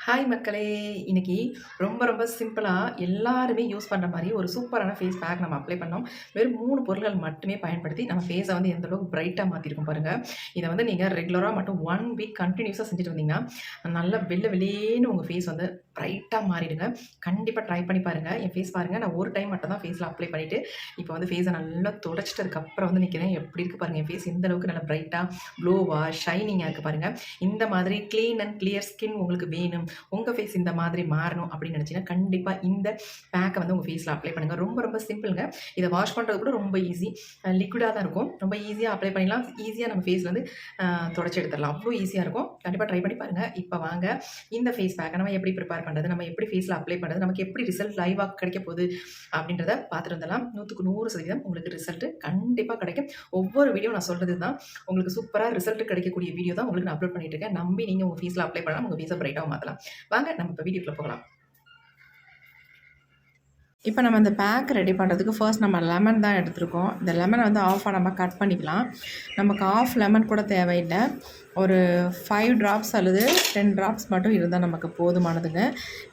Hi மக்களே! இன்னைக்கு ரொம்ப ரொம்ப சிம்பிளா எல்லாருமே யூஸ் பண்ற மாரி ஒரு சூப்பரான ஃபேஸ் பேக் நம்ம அப்ளை பண்ணோம். வெறும் 3 பொருட்கள் மட்டுமே பயன்படுத்தி நம்ம ஃபேஸ வந்து எந்த அளவுக்கு பிரைட்டா மாத்திருக்கோம் பாருங்க. இத வந்து நீங்க ரெகுலரா மட்டும் 1 வீக் கன்டினியூஸா செஞ்சுட்டு வந்தீங்கன்னா, நல்லா வெள்ள வெளேன்னு உங்க ஃபேஸ் வந்து பிரைட்டா மாறிடுங்க. கண்டிப்பா ட்ரை பண்ணி பாருங்க. என் ஃபேஸ் பாருங்க. நான் ஒரு டைம் மட்டும் தான் ஃபேஸ்ல அப்ளை பண்ணிட்டு, இப்போ வந்து ஃபேஸ நல்லா தொடச்சிட்டதுக்கு அப்புறம் வந்து நிக்கிறேன். எப்படி இருக்கு பாருங்க. என் ஃபேஸ் எந்த அளவுக்கு நல்லா பிரைட்டா, க்ளோவா, ஷைனிங்கா இருக்கு பாருங்க. இந்த மாதிரி கிளீன் அண்ட் கிளியர் ஸ்கின் உங்களுக்கு வேணும். உங்க ஃபேஸ் இந்த மாதிரி மாறணும் அப்படின்னு நினைச்சீங்கன்னா, கண்டிப்பா இந்த பேக்க வந்து உங்க ஃபேஸ்ல அப்ளை பண்ணுங்க. ரொம்ப ரொம்ப சிம்பிள்ங்க. இத வாஷ் பண்றது கூட ரொம்ப ஈஸி. லிக்விடா தான் இருக்கும். ரொம்ப ஈஸியா அப்ளை பண்ணிடலாம். ஈஸியா நம்ம ஃபேஸ்ல வந்து தொடச்சு எடுத்துடலாம். அவ்ளோ ஈஸியா இருக்கும். கண்டிப்பா ட்ரை பண்ணி பாருங்க. இப்ப வாங்க இந்த ஃபேஸ் பேக்க நம்ம எப்படி ப்ரிப்பேர் பண்றது? நம்ம எப்படி ஃபேஸ்ல அப்ளை பண்றது? நமக்கு எப்படி ரிசல்ட் லைவா கிடைக்க போகுது? அப்படின்றத பார்த்துட்டு வந்துடலாம். 100க்கு 100% உங்களுக்கு ரிசல்ட் கண்டிப்பா கிடைக்கும். ஒவ்வொரு வீடியோ நான் சொல்றது தான். உங்களுக்கு சூப்பரா ரிசல்ட் கிடைக்கக்கூடிய வீடியோ தான் உங்களுக்கு நான் அப்லோட் பண்ணிட்டு இருக்கேன். நம்பி நீங்க உங்க ஃபேஸ்ல அப்ளை பண்ணலாம். உங்க ஃபேஸ பிரைட்டாவும் மாத்தலாம். வாங்க நம்ம இப்போ வீடியோக்குள்ள போகலாம். இப்போ நம்ம இந்த பேக் ரெடி பண்ணுறதுக்கு ஃபர்ஸ்ட் நம்ம லெமன் தான் எடுத்திருக்கோம். இந்த லெமனை வந்து ஆஃபாக நம்ம கட் பண்ணிக்கலாம். நமக்கு ஆஃப் லெமன் கூட தேவையில்லை. ஒரு 5 ட்ராப்ஸ் அல்லது 10 ட்ராப்ஸ் மட்டும் இருந்தால் நமக்கு போதுமானதுங்க.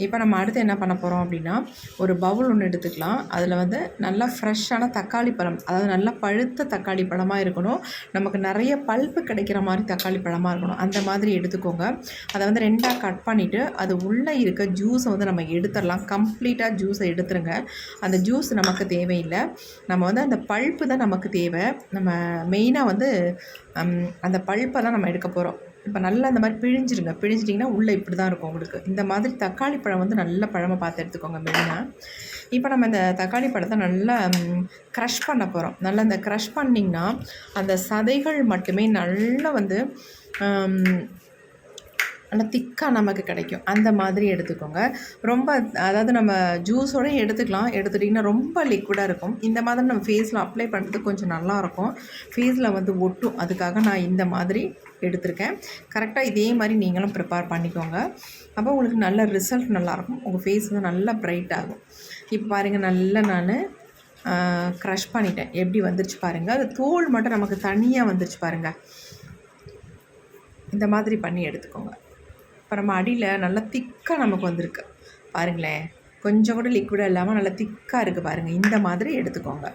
இப்போ நம்ம அடுத்து என்ன பண்ண போகிறோம் அப்படின்னா, ஒரு பவுல் ஒன்று எடுத்துக்கலாம். அதில் வந்து நல்லா ஃப்ரெஷ்ஷான தக்காளி பழம், அதாவது நல்லா பழுத்த தக்காளி பழமாக இருக்கணும். நமக்கு நிறைய பல்ப்பு கிடைக்கிற மாதிரி தக்காளி பழமாக இருக்கணும். அந்த மாதிரி எடுத்துக்கோங்க. அதை வந்து 2ஆக கட் பண்ணிவிட்டு அது உள்ளே இருக்க ஜூஸை வந்து நம்ம எடுத்துடலாம். கம்ப்ளீட்டாக ஜூஸை எடுத்துருங்க. அந்த ஜூஸ் நமக்கு தேவையில்லை. நம்ம வந்து அந்த பல்ப்பு தான் நமக்கு தேவை. நம்ம மெயினாக வந்து அந்த பல்ப்பை தான் நம்ம எடுக்க போகிறோம். இப்போ நல்லா அந்த மாதிரி பிழிஞ்சிருங்க. பிழிஞ்சிட்டிங்கன்னா உள்ளே இப்படி தான் இருக்கும் உங்களுக்கு. இந்த மாதிரி தக்காளி பழம் வந்து நல்ல பழமாக பார்த்து எடுத்துக்கோங்க மெயினாக. இப்போ நம்ம இந்த தக்காளி பழத்தை நல்லா க்ரஷ் பண்ண போகிறோம். நல்லா இந்த க்ரஷ் பண்ணிங்கன்னா அந்த சதைகள் மட்டுமே நல்லா வந்து நல்லா திக்காக நமக்கு கிடைக்கும். அந்த மாதிரி எடுத்துக்கோங்க. ரொம்ப அதாவது நம்ம ஜூஸோடய எடுத்துக்கலாம். எடுத்துட்டிங்கன்னா ரொம்ப லிக்விடாக இருக்கும். இந்த மாதிரி நம்ம ஃபேஸில் அப்ளை பண்ணுறதுக்கு கொஞ்சம் நல்லாயிருக்கும். ஃபேஸில் வந்து ஒட்டும். அதுக்காக நான் இந்த மாதிரி எடுத்திருக்கேன். கரெக்டாக இதே மாதிரி நீங்களும் ப்ரிப்பேர் பண்ணிக்கோங்க. அப்போ உங்களுக்கு நல்ல ரிசல்ட் நல்லாயிருக்கும். உங்கள் ஃபேஸ் வந்து நல்லா பிரைட் ஆகும். இப்போ பாருங்கள், நல்லா நான் க்ரஷ் பண்ணிட்டேன். எப்படி வந்துருச்சு பாருங்கள். அது தோல் மட்டும் நமக்கு தனியாக வந்துருச்சு பாருங்கள். இந்த மாதிரி பண்ணி எடுத்துக்கோங்க. இப்போ நம்ம அடியில் நல்லா திக்காக நமக்கு வந்திருக்கு பாருங்களேன். கொஞ்சம் கூட லிக்விடாக இல்லாமல் நல்லா திக்காக இருக்குது பாருங்கள். இந்த மாதிரி எடுத்துக்கோங்க.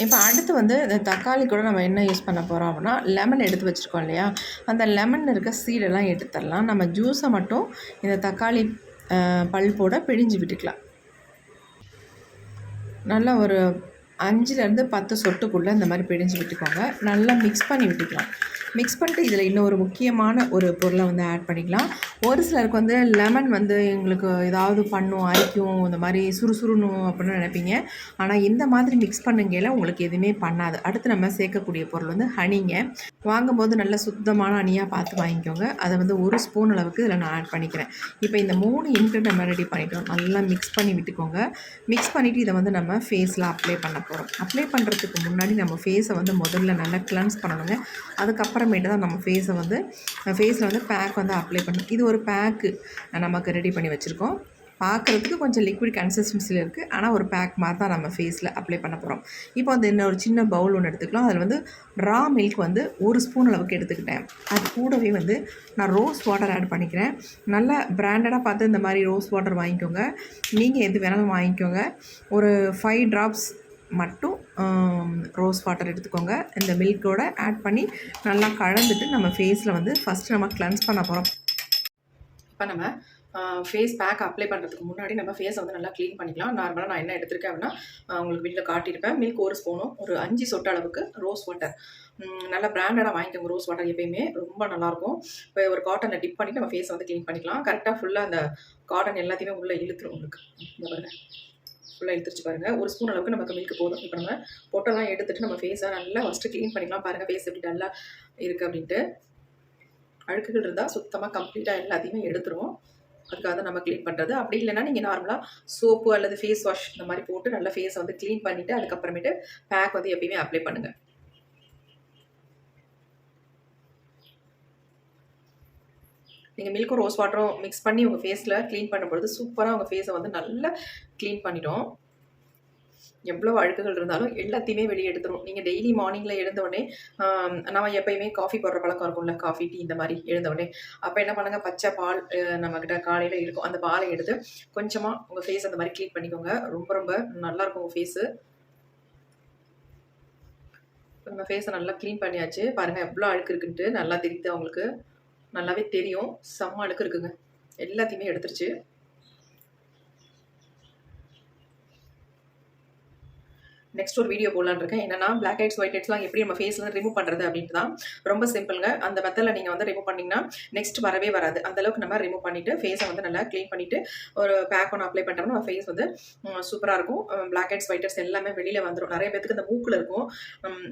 இப்போ அடுத்து வந்து இந்த தக்காளி கூட நம்ம என்ன யூஸ் பண்ண போகிறோம் அப்படின்னா, லெமன் எடுத்து வச்சுருக்கோம் இல்லையா, அந்த லெமன் இருக்க சீடெல்லாம் எடுத்துடலாம். நம்ம ஜூஸை மட்டும் இந்த தக்காளி பல்போட பிழிஞ்சு விட்டுக்கலாம். நல்லா ஒரு 5லேருந்து 10 சொட்டுக்குள்ளே இந்த மாதிரி பிழிஞ்சு விட்டுக்கோங்க. நல்லா மிக்ஸ் பண்ணி விட்டுக்கலாம். மிக்ஸ் பண்ணிட்டு இதில் இன்னொரு முக்கியமான ஒரு பொருளை வந்து ஆட் பண்ணிக்கலாம். ஒரு சிலருக்கு வந்து லெமன் வந்து எங்களுக்கு ஏதாவது பண்ணும், அரிக்கும், இந்த மாதிரி சுறுசுறுணும் அப்படின்னு நினைப்பீங்க. ஆனால் இந்த மாதிரி மிக்ஸ் பண்ணுங்கையில் உங்களுக்கு எதுவுமே பண்ணாது. அடுத்து நம்ம சேர்க்கக்கூடிய பொருள் வந்து ஹனிங்க. வாங்கும்போது நல்ல சுத்தமான ஹனியாக பார்த்து வாங்கிக்கோங்க. அதை வந்து 1 ஸ்பூன் அளவுக்கு இதில் நான் ஆட் பண்ணிக்கிறேன். இப்போ இந்த 3 இன்க்ரீடியன்ட் நம்ம ரெடி பண்ணிட்டோம். நல்லா மிக்ஸ் பண்ணி விட்டுக்கோங்க. மிக்ஸ் பண்ணிவிட்டு இதை வந்து நம்ம ஃபேஸில் அப்ளை பண்ண போகிறோம். அப்ளை பண்ணுறதுக்கு முன்னாடி நம்ம ஃபேஸை வந்து முதல்ல நல்லா கிளென்ஸ் பண்ணணுங்க. அதுக்கப்புறமேட்டு தான் நம்ம ஃபேஸில் வந்து பேக் வந்து அப்ளை பண்ணணும். இது ஒரு பேக்கு நமக்கு ரெடி பண்ணி வச்சுருக்கோம். பார்க்குறதுக்கு கொஞ்சம் லிக்விட் கன்சிஸ்டன்சியில் இருக்குது. ஆனால் ஒரு பேக் மாதிரி தான் நம்ம ஃபேஸில் அப்ளை பண்ண போகிறோம். இப்போ வந்து இன்னொரு சின்ன பவுல் ஒன்று எடுத்துக்கலாம். அதில் வந்து ரா மில்க் வந்து 1 ஸ்பூன் அளவுக்கு எடுத்துக்கிட்டேன். அது கூடவே வந்து நான் ரோஸ் வாட்டர் ஆட் பண்ணிக்கிறேன். நல்லா பிராண்டடாக பார்த்து இந்த மாதிரி ரோஸ் வாட்டர் வாங்கிக்கோங்க. நீங்கள் எது வேணாலும் வாங்கிக்கோங்க. ஒரு 5 ட்ராப்ஸ் மட்டும் ரோஸ் வாட்டர் எடுத்துக்கோங்க. இந்த மில்கோட ஆட் பண்ணி நல்லா கலந்துட்டு நம்ம ஃபேஸில் வந்து ஃபஸ்ட்டு நம்ம கிளென்ஸ் பண்ண போகிறோம். இப்போ நம்ம ஃபேஸ் பேக் அப்ளை பண்ணுறதுக்கு முன்னாடி நம்ம ஃபேஸை வந்து நல்லா க்ளீன் பண்ணிக்கலாம். நார்மலாக நான் என்ன எடுத்திருக்கேன் அப்படின்னா, உங்களுக்கு வீட்டில் காட்டியிருப்பேன். மில்க் 1 ஸ்பூனும் ஒரு 5 சொட்டு அளவுக்கு ரோஸ் வாட்டர். நல்லா பிராண்டடாக வாங்கிக்கோங்க. ரோஸ் வாட்டர் எப்பயுமே ரொம்ப நல்லாயிருக்கும். இப்போ ஒரு காட்டனில் டிப் பண்ணிவிட்டு நம்ம ஃபேஸை வந்து க்ளீன் பண்ணிக்கலாம். கரெக்டாக ஃபுல்லாக அந்த காட்டன் எல்லாத்தையுமே உள்ளே இழுத்துரும் உங்களுக்கு. இந்த பாருங்கள், ஃபுல்லாக இழுத்துருச்சு பாருங்கள். 1 ஸ்பூன் அளவுக்கு நமக்கு மில்க் போதும். இப்போ நம்ம பொட்டெல்லாம் எடுத்துகிட்டு நம்ம ஃபேஸை நல்லா ஃபஸ்ட்டு க்ளீன் பண்ணிக்கலாம். பாருங்கள் ஃபேஸ் எப்படி நல்லா இருக்குது அப்படின்ட்டு. அழுக்குகள் இருந்தால் சுத்தமாக கம்ப்ளீட்டாக எல்லாத்தையுமே எடுத்துரும். அதுக்காக தான் நம்ம க்ளீன் பண்ணுறது. அப்படி இல்லைன்னா நீங்கள் நார்மலாக சோப்பு அல்லது ஃபேஸ் வாஷ் இந்த மாதிரி போட்டு நல்லா ஃபேஸை வந்து க்ளீன் பண்ணிவிட்டு அதுக்கப்புறமேட்டு பேக் வந்து எப்பயுமே அப்ளை பண்ணுங்கள். நீங்கள் மில்க்கும் ரோஸ் வாட்டரும் மிக்ஸ் பண்ணி உங்கள் ஃபேஸில் க்ளீன் பண்ணும்பொழுது சூப்பராக உங்கள் ஃபேஸை வந்து நல்லா க்ளீன் பண்ணிடும். எவ்வளோ அழுக்குகள் இருந்தாலும் எல்லாத்தையுமே வெளியே எடுத்துரும். நீங்கள் டெய்லி மார்னிங்கில் எழுந்தவுடனே நம்ம எப்பயுமே காஃபி போடுற பழக்கம் இருக்கும்ல, காஃபி, டீ இந்த மாதிரி எழுந்தவுடனே அப்போ என்ன பண்ணுங்க, பச்சை பால் நம்மக்கிட்ட காலையில் இருக்கும். அந்த பாலை எடுத்து கொஞ்சமாக உங்கள் ஃபேஸ் அந்த மாதிரி க்ளீன் பண்ணிக்கோங்க. ரொம்ப ரொம்ப நல்லாயிருக்கும் உங்கள் ஃபேஸு. நம்ம ஃபேஸை நல்லா க்ளீன் பண்ணியாச்சு. பாருங்கள் எவ்வளோ அழுக்கு இருக்குன்ட்டு நல்லா தெரியுது அவங்களுக்கு. நல்லாவே தெரியும். செம்ம அழுக்கு இருக்குங்க. எல்லாத்தையுமே எடுத்துருச்சு. நெக்ஸ்ட் ஒரு வீடியோ போடலான்னு இருக்கேன். என்னன்னா பிளாக் ஹெட்ஸ் ஒயிட் ஹெட்ஸ்லாம் எப்படி நம்ம ஃபேஸ்ல ரிமூவ் பண்ணுறது அப்படின்ட்டு தான். ரொம்ப சிம்பிளுங்க. அந்த மெத்தடில் நீங்கள் வந்து ரிமூவ் பண்ணிங்கன்னா நெக்ஸ்ட் வரவே வராது. அந்தளவுக்கு நம்ம ரிமூவ் பண்ணிவிட்டு ஃபேஸை வந்து நல்லா க்ளீன் பண்ணிவிட்டு ஒரு பேக் ஒன்று அப்ளை பண்ணிட்டோம்னா நம்ம ஃபேஸ் வந்து சூப்பராக இருக்கும். பிளாக் ஹெட்ஸ் ஒயிட் ஹெட்ஸ் எல்லாமே வெளியில் வந்துடும். நிறைய பேருக்கு இந்த மூக்கில் இருக்கும்,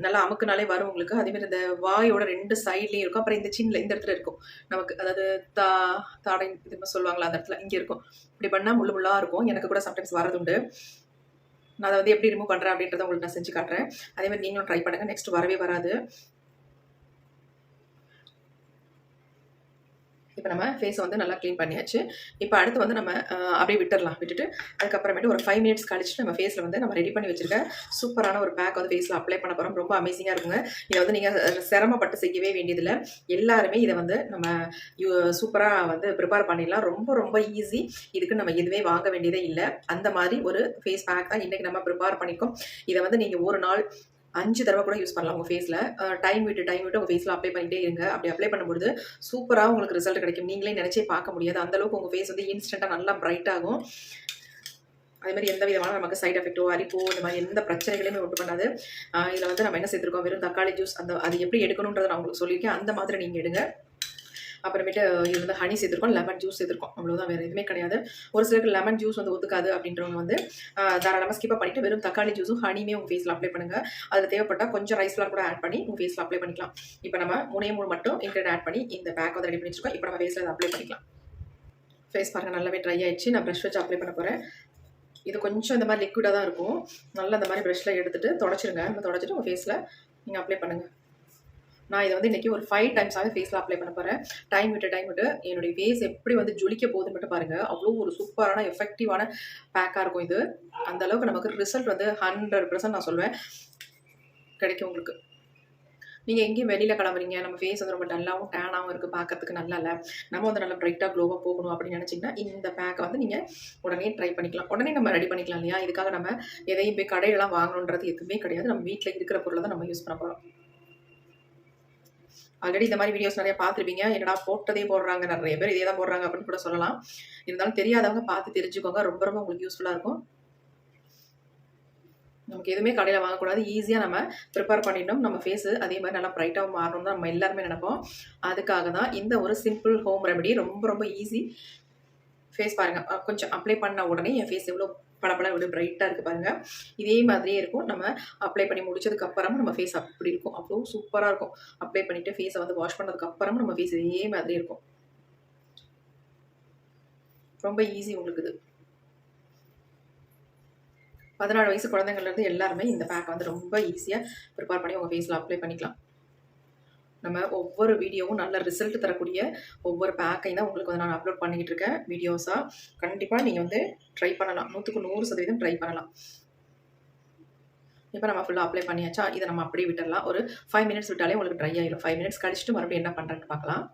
நல்லா அமுக்குனாலே வரும் உங்களுக்கு. அதேமாதிரி இந்த வாயோட 2 சைட்லேயும் இருக்கும். அப்புறம் இந்த சின்ன இந்த இடத்துல இருக்கும் நமக்கு, அதாவது தாடை இது சொல்லுவாங்களா, அந்த இடத்துல இங்கே இருக்கும். இப்படி பண்ணால் முள்ளு முள்ளாக இருக்கும். எனக்கு கூட சம்டைம்ஸ் வரதுண்டு. நான் அதை வந்து எப்படி ரிமூவ் பண்ணுறேன் அப்படின்றத உங்களுக்கு நான் செஞ்சு காட்டுறேன். அதேமாதிரி நீங்களும் ட்ரை பண்ணுங்கள். நெக்ஸ்ட் வரவே வராது. இப்போ நம்ம ஃபேஸை வந்து நல்லா க்ளீன் பண்ணியாச்சு. இப்போ அடுத்து வந்து நம்ம அப்படியே விட்டுடலாம். விட்டுட்டு அதுக்கப்புறமேட்டு ஒரு 5 மினிட்ஸ் கழிச்சுட்டு நம்ம ஃபேஸில் வந்து நம்ம ரெடி பண்ணி வச்சுருக்க சூப்பரான ஒரு பேக் வந்து ஃபேஸில் அப்ளை பண்ண போகிறோம். ரொம்ப அமேசிங்காக இருக்குங்க. இதை வந்து நீங்கள் சிரமப்பட்டு செய்யவே வேண்டியதில்லை. எல்லாருமே இதை வந்து நம்ம சூப்பராக வந்து ப்ரிப்பேர் பண்ணிடலாம். ரொம்ப ரொம்ப ஈஸி. இதுக்கு நம்ம எதுவுமே வாங்க வேண்டியதே இல்லை. அந்த மாதிரி ஒரு ஃபேஸ் பேக் தான் இன்றைக்கி நம்ம ப்ரிப்பேர் பண்ணியிருக்கோம். இதை வந்து நீங்கள் ஒரு நாள் 5 தடவை கூட யூஸ் பண்ணலாம். உங்கள் ஃபேஸில் டைம் விட்டு உங்கள் ஃபேஸில் அப்ளை பண்ணிகிட்டே இருங்க. அப்படி அப்ளை பண்ணும்போது சூப்பராக உங்களுக்கு ரிசல்ட் கிடைக்கும். நீங்களே நினச்சே பார்க்க முடியாது. அந்தளவுக்கு உங்கள் ஃபேஸ் வந்து இன்ஸ்டண்ட்டாக நல்லா பிரைட் ஆகும். அதேமாதிரி எந்த விதமான நமக்கு சைட் எஃபெக்ட்டோ அரிப்போ இந்த மாதிரி எந்த பிரச்சனைகளையுமே உண்டு பண்ணாது. இதில் வந்து நம்ம என்ன சேர்த்துருக்கோம், வெறும் தக்காளி ஜூஸ். அது எப்படி எடுக்கணுன்றதை நான் உங்களுக்கு சொல்லியிருக்கேன். அந்த மாதிரி நீங்கள் எடுங்க. அப்புறமேட்டு இது வந்து ஹனி சேர்த்துருக்கோம், லெமன் ஜூஸ் சேர்த்துருக்கோம். அவ்வளோதான், வேறு எதுவுமே கிடையாது. ஒரு சிலருக்கு லெமன் ஜூஸ் வந்து ஒத்துக்காது அப்படின்றவங்க வந்து தாராளமாக ஸ்கிப் பண்ணிவிட்டு வெறும் தக்காளி ஜூஸும் ஹனியுமே உங்கள் ஃபேஸில் அப்ளை பண்ணுங்கள். அதில் தேவைப்பட்டால் கொஞ்சம் ரைஸ் ஃப்ளார் கூட ஆட் பண்ணி உங்கள் ஃபேஸில் அப்ளை பண்ணிக்கலாம். இப்போ நம்ம 3 மட்டும் இன்க்ரீடியன்ட் ஆட் பண்ணி இந்த பேக் வந்து ரெடி பண்ணி வச்சுருக்கோம். இப்போ நம்ம ஃபேஸில் அதை அப்ளை பண்ணிக்கலாம். ஃபேஸ் பாருங்கள் நல்லாவே ட்ரை ஆகிடுச்சு. நான் ப்ரஷ் வச்சு அப்ளை பண்ண போகிறேன். இது கொஞ்சம் இந்த மாதிரி லிக்விடாக தான் இருக்கும். நல்லா இந்த மாதிரி ப்ரஷ்ஷில் எடுத்துகிட்டு தொடச்சிருங்க. தொடச்சிட்டு உங்கள் ஃபேஸில் நீங்கள் அப்ளை பண்ணுங்கள். நான் இதை வந்து இன்றைக்கி ஒரு 5 டைம்ஸாகவே ஃபேஸில் அப்ளை பண்ண போகிறேன். டைம் விட்டு என்னுடைய ஃபேஸ் எப்படி வந்து ஜொலிக்க போகுதுன்னு மட்டும் பாருங்கள். அவ்வளோ ஒரு சூப்பரான எஃபெக்டிவான பேக்காக இருக்கும் இது. அந்தளவுக்கு நமக்கு ரிசல்ட் வந்து 100% நான் சொல்வேன் கிடைக்கும் உங்களுக்கு. நீங்கள் எங்கேயும் வெளியில் கிளம்புறீங்க, நம்ம ஃபேஸ் வந்து ரொம்ப டல்லாகவும் டேனாகவும் இருக்குது, பார்க்கறதுக்கு நல்லா இல்லை, நம்ம வந்து நல்லா பிரைட்டாக க்ளோவாக போகணும் அப்படின்னு நினச்சிங்கன்னா இந்த பேக்கை வந்து நீங்கள் உடனே ட்ரை பண்ணிக்கலாம். உடனே நம்ம ரெடி பண்ணிக்கலாம் இல்லையா? இதுக்காக நம்ம எதையும் போய் கடையிலலாம் வாங்கணுன்றது எதுவுமே கிடையாது. நம்ம வீட்டில் இருக்கிற பொருளை தான் நம்ம யூஸ் பண்ண போகிறோம். ஆல்ரெடி இந்த மாதிரி வீடியோஸ் நிறைய பார்த்துருப்பீங்க. என்னடா போட்டதே போடுறாங்க, நிறைய பேர் இதே தான் போடுறாங்க அப்படின்னு கூட சொல்லலாம். இருந்தாலும் தெரியாதவங்க பார்த்து தெரிஞ்சுக்கோங்க. ரொம்ப ரொம்ப உங்களுக்கு யூஸ்ஃபுல்லாக இருக்கும். நமக்கு எதுவுமே கடையில் வாங்கக்கூடாது. ஈஸியாக நம்ம ப்ரிப்பேர் பண்ணிட்டோம். நம்ம ஃபேஸு அதே மாதிரி நல்லா ப்ரைட்டாக மாறணும் தான் நம்ம எல்லாருமே நினைப்போம். அதுக்காக தான் இந்த ஒரு சிம்பிள் ஹோம் ரெமெடி. ரொம்ப ரொம்ப ஈஸி. ஃபேஸ் பாருங்கள், கொஞ்சம் அப்ளை பண்ண உடனே என் ஃபேஸ் எவ்வளோ பளபள விட பிரைட்டாக இருக்குது பாருங்கள். இதே மாதிரியே இருக்கும். நம்ம அப்ளை பண்ணி முடிச்சதுக்கப்புறம் நம்ம ஃபேஸ் அப்படி இருக்கும். அவ்வளோ சூப்பராக இருக்கும். அப்ளை பண்ணிவிட்டு ஃபேஸை வந்து வாஷ் பண்ணதுக்கப்புறம் நம்ம ஃபேஸ் இதே மாதிரி இருக்கும். ரொம்ப ஈஸி உங்களுக்கு இது. 14 வயசு குழந்தைங்கள்லேருந்து எல்லாருமே இந்த பேக் வந்து ரொம்ப ஈஸியாக ப்ரிப்பேர் பண்ணி உங்கள் ஃபேஸில் அப்ளை பண்ணிக்கலாம். நம்ம ஒவ்வொரு வீடியோவும் நல்ல ரிசல்ட் தரக்கூடிய ஒவ்வொரு பேக்கையும் தான் உங்களுக்கு வந்து நான் அப்லோட் பண்ணிக்கிட்டு இருக்கேன் வீடியோஸாக. கண்டிப்பாக நீங்கள் வந்து ட்ரை பண்ணலாம். 100% ட்ரை பண்ணலாம். இப்போ நம்ம ஃபுல்லாக அப்ளை பண்ணியாச்சா? இதை நம்ம அப்படியே விட்டுடலாம். ஒரு 5 மினிட்ஸ் விட்டாலே உங்களுக்கு ட்ரை ஆகிடும். 5 மினிட்ஸ் கழிச்சுட்டு மறுபடியும் என்ன பண்ணுறேன்னு பார்க்கலாம்.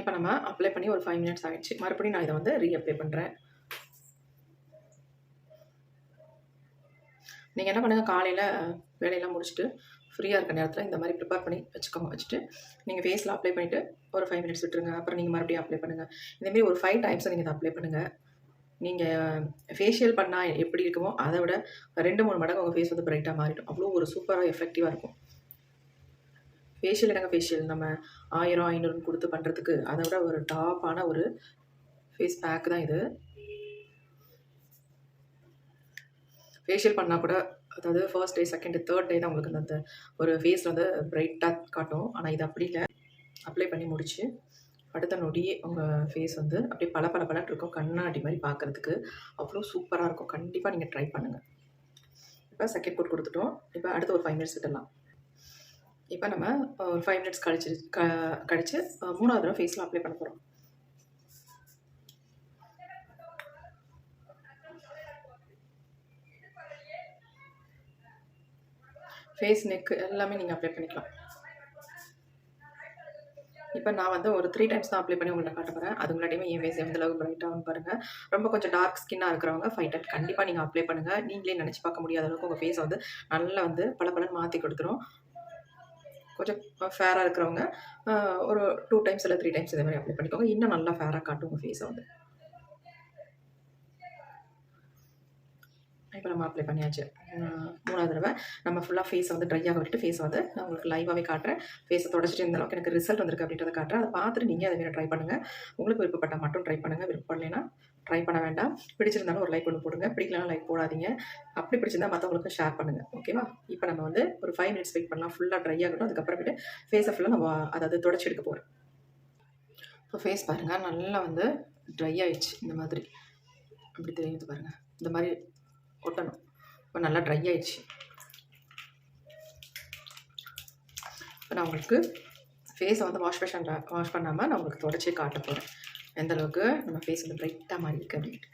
இப்போ நம்ம அப்ளை பண்ணி ஒரு 5 மினிட்ஸ் ஆகிடுச்சு. மறுபடியும் நான் இதை வந்து ரீஅப்ளை பண்ணுறேன். நீங்கள் என்ன பண்ணுங்கள், காலையில் வேலையெல்லாம் முடிச்சுட்டு ஃப்ரீயாக இருக்க நேரத்தில் இந்த மாதிரி ப்ரிப்பேர் பண்ணி வச்சுக்கோங்க. வச்சுட்டு நீங்கள் ஃபேஸில் அப்ளை பண்ணிவிட்டு ஒரு 5 மினிட்ஸ் விட்டுருங்க. அப்புறம் நீங்கள் மறுபடியும் அப்ளை பண்ணுங்கள். இந்தமாரி ஒரு 5 டைம்ஸை நீங்கள் இதை அப்ளை பண்ணுங்கள். நீங்கள் ஃபேஷியல் பண்ணால் எப்படி இருக்குமோ அதை விட 2-3 மடங்கு உங்கள் ஃபேஸ் வந்து பிரைட்டாக மாறிடும். அவ்வளோ ஒரு சூப்பராக எஃபெக்டிவாக இருக்கும். ஃபேஷியல் என்னங்க ஃபேஷியல் நம்ம 1000-500 கொடுத்து பண்ணுறதுக்கு அதை விட ஒரு டாப்பான ஒரு ஃபேஸ் பேக் தான் இது. ஃபேஷியல் பண்ணால் கூட, அதாவது first day, second day, third day தான் உங்களுக்கு அந்த ஒரு ஃபேஸில் வந்து பிரைட்டாக காட்டும். ஆனால் இது அப்படி இல்லை. அப்ளை பண்ணி முடிச்சு அடுத்த நொடியே உங்கள் ஃபேஸ் வந்து அப்படியே பல இருக்கும். கண்ணாடி மாதிரி பார்க்குறதுக்கு அவ்வளோ சூப்பராக இருக்கும். கண்டிப்பாக நீங்கள் ட்ரை பண்ணுங்கள். இப்போ செகண்ட் கோட் கொடுத்துட்டோம். இப்போ அடுத்து ஒரு 5 மினிட்ஸ் விட்டுடலாம். இப்போ நம்ம ஒரு 5 மினிட்ஸ் கழிச்சு 3வது தடவை ஃபேஸில் அப்ளை பண்ண போகிறோம். ஃபேஸ், நெக்கு எல்லாமே நீங்கள் அப்ளை பண்ணிக்கலாம். இப்போ நான் வந்து ஒரு 3 டைம்ஸ் தான் அப்ளை பண்ணி உங்கள்ட்ட காட்ட போகிறேன். அது முன்னாடியுமே என் ஃபேஸ் எந்த அளவுக்கு பிரைட்டாகும்னு பாருங்கள். ரொம்ப கொஞ்சம் டார்க் ஸ்கின்னாக இருக்கிறவங்க 5 டைம் கண்டிப்பாக நீங்கள் அப்ளை பண்ணுங்கள். நீங்களே நினச்சி பார்க்க முடியாத அளவுக்கு உங்கள் ஃபேஸை வந்து நல்லா வந்து பளபளன்னு மாற்றி கொடுத்துரும். கொஞ்சம் ஃபேராக இருக்கிறவங்க ஒரு 2 டைம்ஸ் இல்லை 3 டைம்ஸ் இதே மாதிரி அப்ளை பண்ணிக்கோங்க. இன்னும் நல்லா ஃபேராக காட்டும் உங்கள் ஃபேஸை வந்து. இப்போ நம்ம அப்ளை பண்ணியாச்சு. 3வது தடவை நம்ம ஃபுல்லாக ஃபேஸை வந்து ட்ரை ஆக விட்டுட்டு ஃபேஸை வந்து நான் உங்களுக்கு லைவாகவே காட்டுறேன். ஃபேஸை தொடச்சிட்டு இந்த அளவுக்கு எனக்கு ரிசல்ட் வந்திருக்கு அப்படின்றத காட்டுறேன். அதை பார்த்துட்டு நீங்கள் அதை வேறு ட்ரை பண்ணுங்கள். உங்களுக்கு விருப்பப்பட்டால் மட்டும் ட்ரை பண்ணுங்கள். விருப்பப்படலைன்னா ட்ரை பண்ண வேண்டாம். பிடிச்சிருந்தாலும் ஒரு லைக் ஒன்று போடுங்க. பிடிக்கலனா லைக் போடாதீங்க. அப்படி பிடிச்சிருந்தா மற்றவங்களுக்கு ஷேர் பண்ணுங்கள். ஓகேவா? இப்போ நம்ம வந்து ஒரு 5 மினிட்ஸ் வெயிட் பண்ணலாம். ஃபுல்லாக ட்ரை ஆகட்டும். அதுக்கப்புறமேட்டு ஃபேஸை ஃபுல்லாக நம்ம அதாவது தொடச்சி எடுக்க போகிறேன். இப்போ ஃபேஸ் பாருங்கள் நல்லா வந்து ட்ரை ஆகிடுச்சு. இந்த மாதிரி அப்படி தெரியுது பாருங்கள். இந்த மாதிரி ஒட்டணும். இப்போ நல்லா ட்ரை ஆயிடுச்சு. இப்போ நான் உங்களுக்கு ஃபேஸை வந்து வாஷ் பண்ணாமல் நான் உங்களுக்கு தொடச்சி காட்ட போகிறேன் எந்த அளவுக்கு நம்ம ஃபேஸ் வந்து பிரைட்டாக மாறி இருக்குது அப்படின்ட்டு.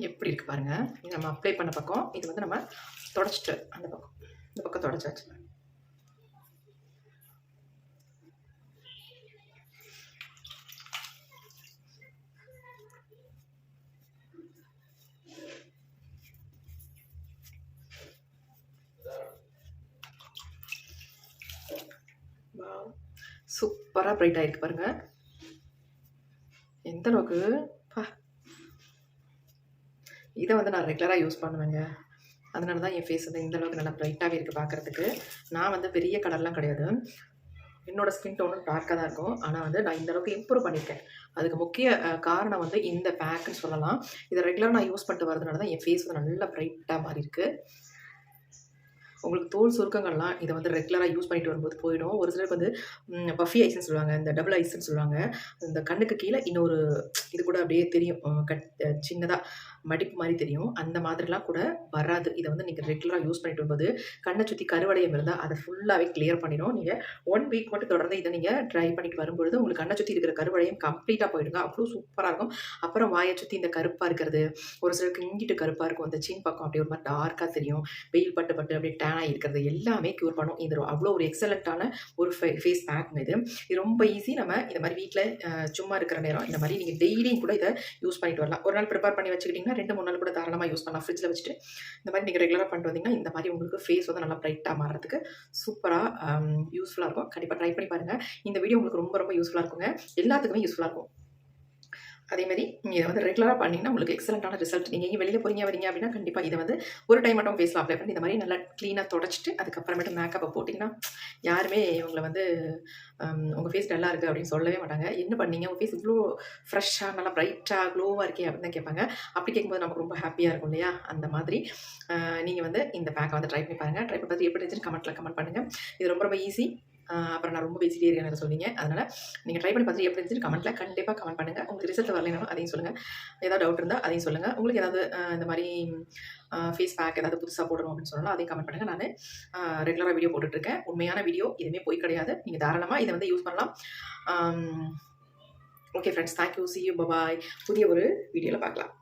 எப்படி இருக்குது பாருங்கள். இது நம்ம அப்ளை பண்ண பக்கம், இது வந்து நம்ம தொடச்சிட்டு அந்த பக்கம் இந்த பக்கம் தொடச்சாச்சு. சூப்பராக பிரைட் ஆகிருக்கு பாருங்கள். எந்த அளவுக்கு இதை வந்து நான் ரெகுலராக யூஸ் பண்ணுவேங்க. அதனால தான் என் ஃபேஸ் வந்து இந்த அளவுக்கு நல்லா ப்ரைட்டாகவே இருக்குது பார்க்குறதுக்கு. நான் வந்து பெரிய கலர்லாம் கிடையாது. என்னோடய ஸ்கின் டோனும் டார்க்காக தான் இருக்கும். ஆனால் வந்து நான் இந்த அளவுக்கு இம்ப்ரூவ் பண்ணியிருக்கேன். அதுக்கு முக்கிய காரணம் வந்து இந்த பேக்குன்னு சொல்லலாம். இதை ரெகுலராக நான் யூஸ் பண்ணிட்டு வரதுனால தான் என் ஃபேஸ் வந்து நல்லா ப்ரைட்டாக மாறி இருக்குது. உங்களுக்கு தோல் சுருக்கங்கள்லாம் இதை வந்து ரெகுலராக யூஸ் பண்ணிட்டு வரும்போது போயிடும். ஒரு சிலருக்கு வந்து பஃபி ஐஸ்ன்னு சொல்லுவாங்க, இந்த டபுள் ஐஸ்ன்னு சொல்லுவாங்க. இந்த கண்ணுக்கு கீழே இன்னொரு இது கூட அப்படியே தெரியும், சின்னதாக மடிப்பு மாதிரி தெரியும். அந்த மாதிரிலாம் கூட வராது. இதை வந்து நீங்கள் ரெகுலராக யூஸ் பண்ணிட்டு வரும்போது கண்ணை சுற்றி கருவடையம் இருந்தால் அதை ஃபுல்லாகவே கிளியர் பண்ணிடும். நீங்கள் 1 வீக் மட்டும் தொடர்ந்து இதை நீங்கள் ட்ரை பண்ணிட்டு வரும்பொழுது உங்களுக்கு கண்ணை சுற்றி இருக்கிற கருவடையம் கம்ப்ளீட்டாக போயிடுங்க. அவ்வளோ சூப்பராக இருக்கும். அப்புறம் வாயை சுற்றி இந்த கருப்பாக இருக்கிறது, ஒரு சிலருக்கு இங்கிட்டு கருப்பாக இருக்கும், அந்த சின் பக்கம் அப்படியே ஒரு மாதிரி டார்க்காக தெரியும், வெயில் பட்டு பட்டு அப்படியே டேனாக இருக்கிறது எல்லாமே க்யூர் பண்ணும். இது அவ்வளோ ஒரு எக்ஸலண்ட்டான ஒரு ஃபேஸ் பேக்குங்க. இது ரொம்ப ஈஸி. நம்ம இந்த மாதிரி வீட்டில் சும்மா இருக்கிற நேரம் இந்த மாதிரி நீங்கள் டெய்லியும் கூட இதை யூஸ் பண்ணிட்டு வரலாம். ஒரு நாள் ப்ரிப்பேர் பண்ணி வச்சுக்கிட்டிங்கன்னா 2-3 நாள் கூட தாராளமாக யூஸ் பண்ணலாம். ஃப்ரிட்ஜில் வச்சுட்டு இந்த மாதிரி நீங்கள் ரெகுலராக பண்ணிட்டு வந்தீங்கன்னா இந்த மாதிரி உங்களுக்கு ஃபேஸ் வந்து நல்லா ப்ரைட்டாக மாறுறதுக்கு சூப்பராக யூஸ்ஃபுல்லாக இருக்கும். கண்டிப்பாக ட்ரை பண்ணி பாருங்கள். இந்த வீடியோ உங்களுக்கு ரொம்ப ரொம்ப யூஸ்ஃபுல்லாக இருக்குங்க. எல்லாத்துக்குமே யூஸ்ஃபுல்லாக இருக்கும். அதேமாதிரி நீங்கள் இதை வந்து ரெகுலராக பண்ணிங்கன்னா உங்களுக்கு எக்ஸலண்ட்டான ரிசல்ட். நீங்கள் எங்கே வெளியே போகிறீங்க வரீங்க அப்படின்னா கண்டிப்பாக இதை வந்து ஒரு டைம் மட்டும் ஃபேஸில் அப்ளை பண்ணி இந்த மாதிரி நல்லா க்ளீனாக தொடச்சிட்டு அதுக்கப்புறமேட்டு மேக்கப்பை போட்டிங்கன்னா யாருமே உங்களை வந்து உங்கள் ஃபேஸ் நல்லா இருக்குது அப்படின்னு சொல்லவே மாட்டாங்க. என்ன பண்ணீங்க உங்கள் ஃபேஸ் இவ்வளோ ஃப்ரெஷ்ஷாக நல்லா ப்ரைட்டாக க்ளோவாக இருக்கே அப்படின்னு தான் கேட்பாங்க. அப்படி கேட்கும்போது நமக்கு ரொம்ப ஹாப்பியாக இருக்கும் இல்லையா? அந்த மாதிரி நீங்கள் வந்து இந்த பேக்கை வந்து ட்ரை பண்ணி பாருங்கள். ட்ரை பண்ணி பார்த்து எப்படி இருந்துச்சுன்னு கமெண்ட் பண்ணுங்கள். இது ரொம்ப ரொம்ப ஈஸி. அப்புறம் நான் ரொம்ப பேசிட்டே இருக்கேன் சொன்னீங்க. அதனால் நீங்கள் ட்ரை பண்ணி பார்த்துட்டு எப்படி இருந்துச்சு கமெண்ட்டில் கண்டிப்பாக கமெண்ட் பண்ணுங்கள். உங்களுக்கு ரிசல்ட் வரலைனாலும் அதையும் சொல்லுங்கள். ஏதாவது டவுட் இருந்தால் அதையும் சொல்லுங்கள். உங்களுக்கு ஏதாவது இந்த மாதிரி ஃபேஸ் பேக் ஏதாவது புதுசாக போடணும் அப்படின்னு சொன்னால் அதையும் கமெண்ட் பண்ணுங்கள். நான் ரெகுலராக வீடியோ போட்டுட்ருக்கேன். உண்மையான வீடியோ எதுவுமே போய் கிடையாது. நீங்கள் தாராளமாக இதை வந்து யூஸ் பண்ணலாம். Okay friends, thank you. see you, bye bye. புதிய ஒரு வீடியோவில் பார்க்கலாம்.